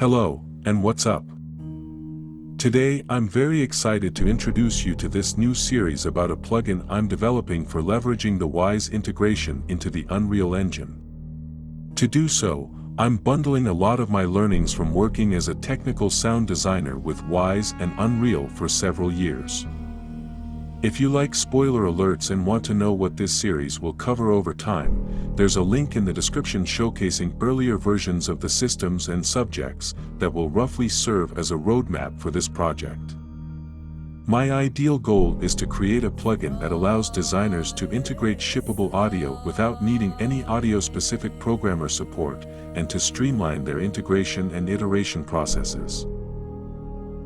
Hello, and what's up? Today I'm very excited to introduce you to this new series about a plugin I'm developing for leveraging the Wwise integration into the Unreal Engine. To do so, I'm bundling a lot of my learnings from working as a technical sound designer with Wwise and Unreal for several years. If you like spoiler alerts and want to know what this series will cover over time, there's a link in the description showcasing earlier versions of the systems and subjects that will roughly serve as a roadmap for this project. My ideal goal is to create a plugin that allows designers to integrate shippable audio without needing any audio-specific programmer support, and to streamline their integration and iteration processes.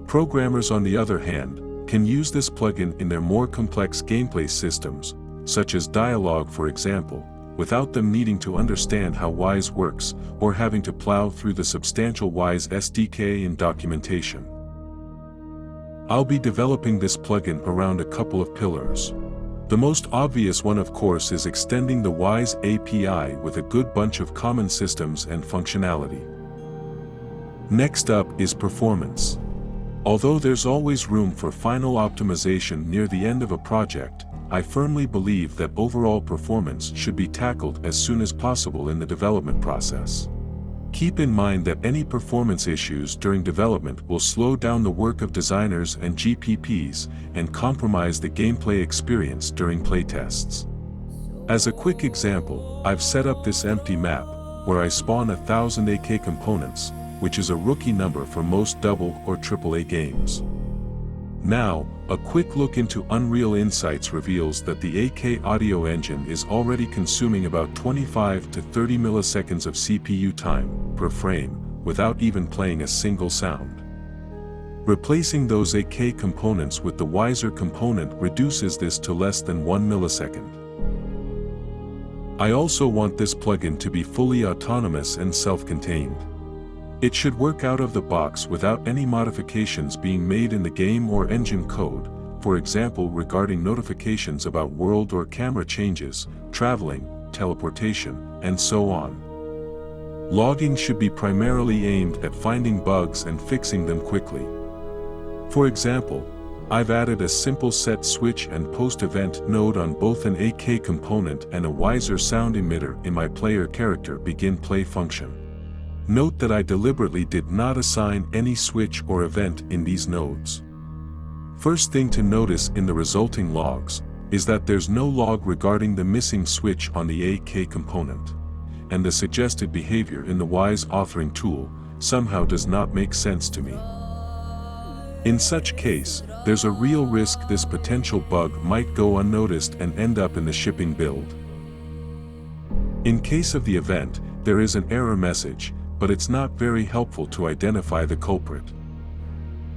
Programmers, on the other hand, can use this plugin in their more complex gameplay systems, such as dialogue for example, without them needing to understand how Wwise works, or having to plow through the substantial Wwise SDK and documentation. I'll be developing this plugin around a couple of pillars. The most obvious one, of course, is extending the Wwise API with a good bunch of common systems and functionality. Next up is performance. Although there's always room for final optimization near the end of a project, I firmly believe that overall performance should be tackled as soon as possible in the development process. Keep in mind that any performance issues during development will slow down the work of designers and GPPs and compromise the gameplay experience during playtests. As a quick example, I've set up this empty map, where I spawn 1000 AK components, which is a rookie number for most double or AAA games. Now, a quick look into Unreal Insights reveals that the AK audio engine is already consuming about 25 to 30 milliseconds of CPU time per frame, without even playing a single sound. Replacing those AK components with the WwiserR component reduces this to less than 1 millisecond. I also want this plugin to be fully autonomous and self-contained. It should work out of the box without any modifications being made in the game or engine code, for example regarding notifications about world or camera changes, traveling, teleportation, and so on. Logging should be primarily aimed at finding bugs and fixing them quickly. For example, I've added a simple set switch and post-event node on both an AK component and a WwiserR sound emitter in my player character begin play function. Note that I deliberately did not assign any switch or event in these nodes. First thing to notice in the resulting logs is that there's no log regarding the missing switch on the AK component, and the suggested behavior in the Wwise authoring tool somehow does not make sense to me. In such case, there's a real risk this potential bug might go unnoticed and end up in the shipping build. In case of the event, there is an error message, but it's not very helpful to identify the culprit.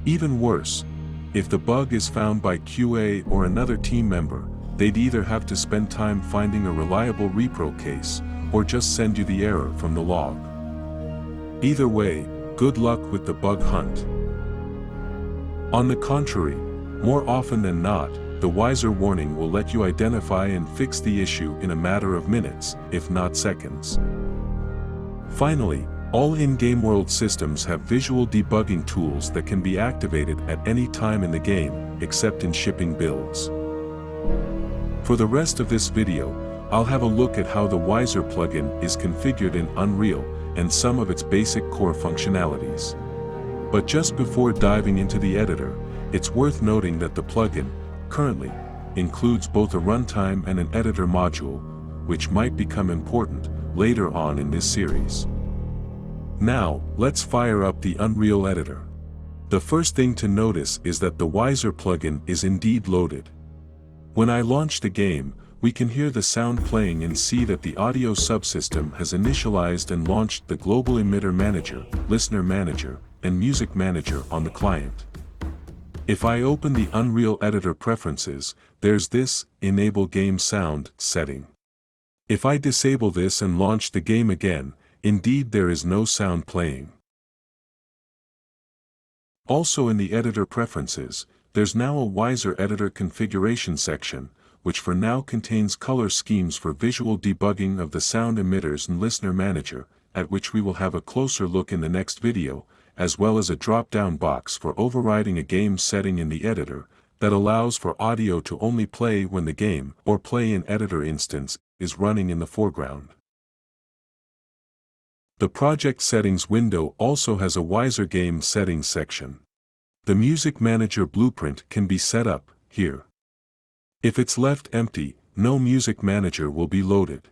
Even worse, if the bug is found by QA or another team member, they'd either have to spend time finding a reliable repro case, or just send you the error from the log. Either way, good luck with the bug hunt. On the contrary, more often than not, the WwiserR warning will let you identify and fix the issue in a matter of minutes, if not seconds. Finally, all in-game world systems have visual debugging tools that can be activated at any time in the game, except in shipping builds. For the rest of this video, I'll have a look at how the WwiserR plugin is configured in Unreal and some of its basic core functionalities. But just before diving into the editor, it's worth noting that the plugin, currently, includes both a runtime and an editor module, which might become important later on in this series. Now, let's fire up the Unreal editor. The first thing to notice is that the WwiserR plugin is indeed loaded. When I launch the game, we can hear the sound playing and see that the audio subsystem has initialized and launched the global emitter manager, listener manager, and music manager on the client. If I open the Unreal editor preferences, there's this Enable Game Sound setting. If I disable this and launch the game again, indeed there is no sound playing. Also in the editor preferences, there's now a WwiserR editor configuration section, which for now contains color schemes for visual debugging of the sound emitters and listener manager, at which we will have a closer look in the next video, as well as a drop-down box for overriding a game setting in the editor, that allows for audio to only play when the game or play in editor instance is running in the foreground. The project settings window also has a WwiserR game settings section. The Music Manager blueprint can be set up here. If it's left empty, no Music Manager will be loaded.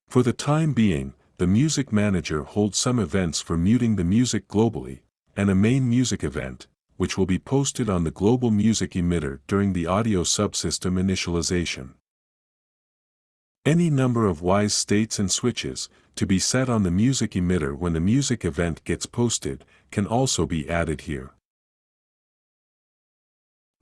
For the time being, the Music Manager holds some events for muting the music globally, and a main music event, which will be posted on the global music emitter during the audio subsystem initialization. Any number of WwiserR states and switches, to be set on the music emitter when the music event gets posted, can also be added here.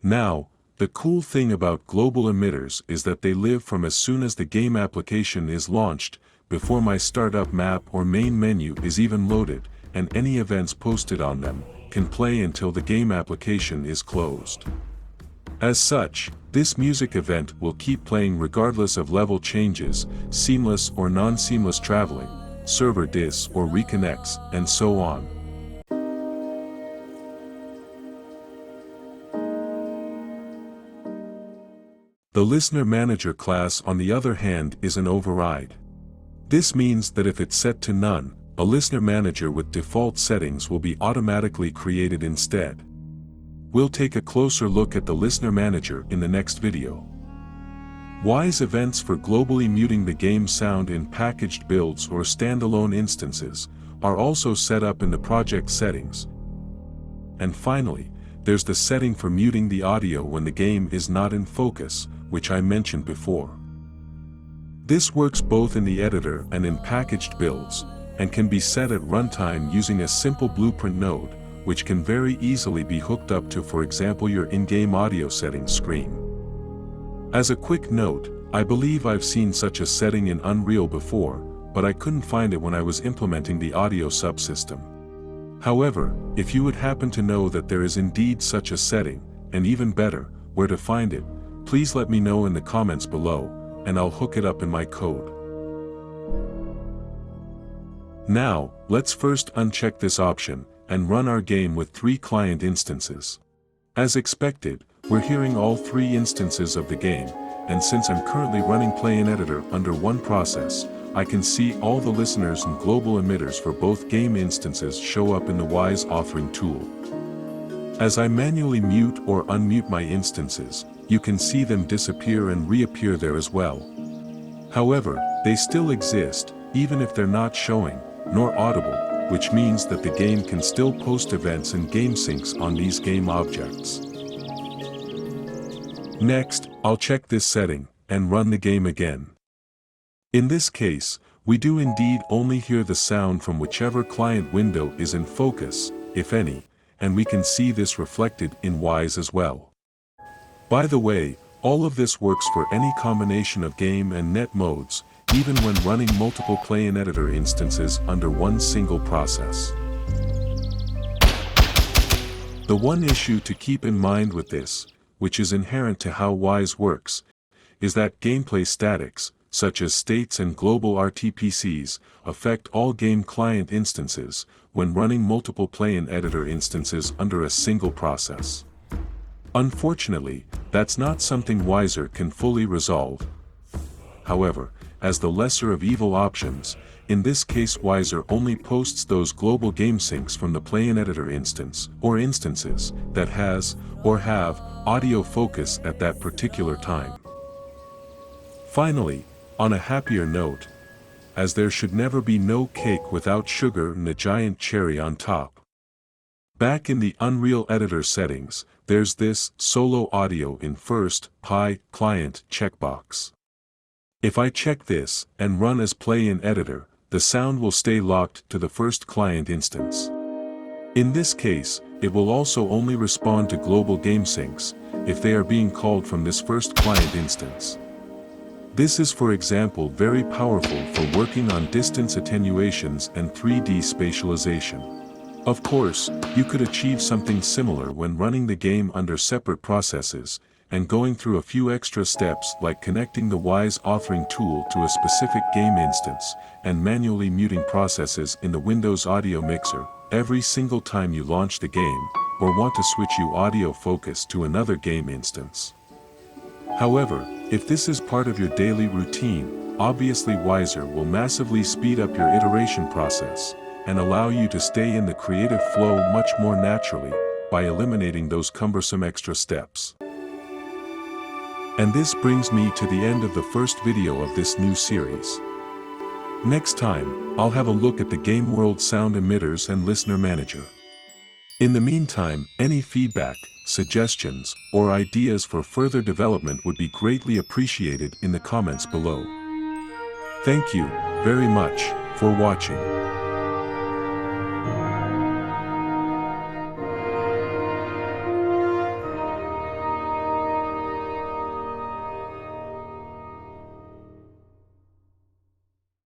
Now, the cool thing about global emitters is that they live from as soon as the game application is launched, before my startup map or main menu is even loaded, and any events posted on them can play until the game application is closed. As such, this music event will keep playing regardless of level changes, seamless or non-seamless traveling, server dis or reconnects, and so on. The Listener Manager class, on the other hand, is an override. This means that if it's set to none, a Listener Manager with default settings will be automatically created instead. We'll take a closer look at the Listener Manager in the next video. WwiserR events for globally muting the game sound in packaged builds or standalone instances are also set up in the project settings. And finally, there's the setting for muting the audio when the game is not in focus, which I mentioned before. This works both in the editor and in packaged builds, and can be set at runtime using a simple blueprint node, which can very easily be hooked up to, for example, your in-game audio settings screen. As a quick note, I believe I've seen such a setting in Unreal before, but I couldn't find it when I was implementing the audio subsystem. However, if you would happen to know that there is indeed such a setting, and even better, where to find it, please let me know in the comments below, and I'll hook it up in my code. Now, let's first uncheck this option, and run our game with 3 client instances. As expected, we're hearing all 3 instances of the game, and since I'm currently running Play in Editor under one process, I can see all the listeners and global emitters for both game instances show up in the WwiserR authoring tool. As I manually mute or unmute my instances, you can see them disappear and reappear there as well. However, they still exist, even if they're not showing, nor audible, which means that the game can still post events and game syncs on these game objects. Next, I'll check this setting, and run the game again. In this case, we do indeed only hear the sound from whichever client window is in focus, if any, and we can see this reflected in WwiserR as well. By the way, all of this works for any combination of game and net modes, even when running multiple Play in Editor instances under one single process. The one issue to keep in mind with this, which is inherent to how WwiserR works, is that gameplay statics, such as states and global RTPCs, affect all game client instances when running multiple Play in Editor instances under a single process. Unfortunately, that's not something WwiserR can fully resolve. However, as the lesser of evil options, in this case WwiserR only posts those global game syncs from the Play in Editor instance, or instances, that has, or have, audio focus at that particular time. Finally, on a happier note, as there should never be no cake without sugar and a giant cherry on top. Back in the Unreal Editor settings, there's this Solo Audio in First Pi Client checkbox. If I check this, and run as Play in Editor, the sound will stay locked to the first client instance. In this case, it will also only respond to global game syncs, if they are being called from this first client instance. This is, for example, very powerful for working on distance attenuations and 3D spatialization. Of course, you could achieve something similar when running the game under separate processes, and going through a few extra steps like connecting the WwiserR authoring tool to a specific game instance, and manually muting processes in the Windows audio mixer, every single time you launch the game, or want to switch your audio focus to another game instance. However, if this is part of your daily routine, obviously WwiserR will massively speed up your iteration process, and allow you to stay in the creative flow much more naturally, by eliminating those cumbersome extra steps. And this brings me to the end of the first video of this new series. Next time, I'll have a look at the game world sound emitters and listener manager. In the meantime, any feedback, suggestions, or ideas for further development would be greatly appreciated in the comments below. Thank you very much for watching.